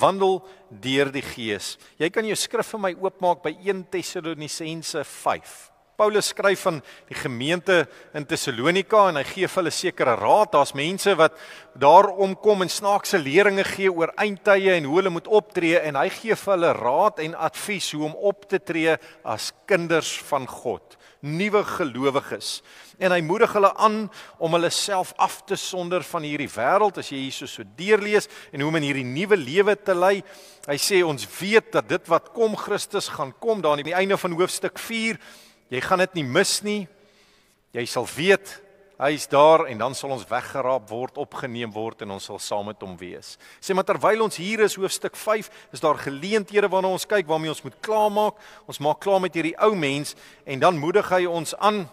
wandel deur die Gees. Jy kan jou skrif vir my oopmaak by 1 Tessalonisense 5. Paulus skryf van die gemeente in Tessalonika en hy gee vir hulle sekere raad. Daar's mense wat daar omkom en snaakse leringe gee oor eindtye en hoe hulle moet optree en hy gee vir hulle raad en advies hoe om op te tree as kinders van God, nuwe gelowiges. En hy moedig hulle aan om hulle self af te sonder van hierdie wêreld, as jy hierso so deurlees, en hoe om in hierdie nuwe lewe te lei. Hy sê ons weet dat dit wat kom, Christus gaan kom, daar aan die einde van hoofstuk 4, jy gaan dit nie mis nie, jy sal weet, hy is daar en dan sal ons weggeraap word, opgeneem word en ons sal saam met hom wees. Sê maar terwyl ons hier is, hoofstuk 5, is daar geleenthede waarna ons kyk, waarmee ons moet klaarmaak, ons maak klaar met hierdie ou mens en dan moedig hy ons aan.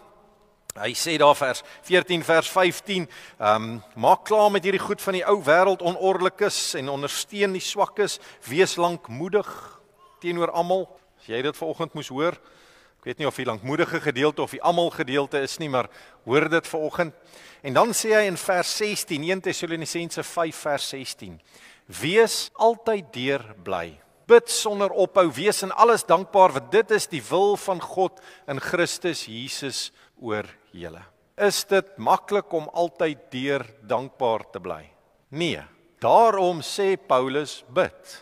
Hy sê daar vers 14, vers 15, maak klaar met hierdie goed van die ou wêreld, onordelikes en ondersteun die swakkes, wees lankmoedig teenoor almal. As jy dit vanoggend moes hoor, ek weet nie of die lankmoedige gedeelte of die almal gedeelte is nie, maar hoor dit vanoggend. En dan sê hy in vers 16, 1 Tessalonisense 5 vers 16, wees altyd deur bly, bid sonder ophou, wees in alles dankbaar, want dit is die wil van God in Christus Jesus oor julle. Is dit maklik om altyd deur dankbaar te bly? Nee, daarom sê Paulus bid.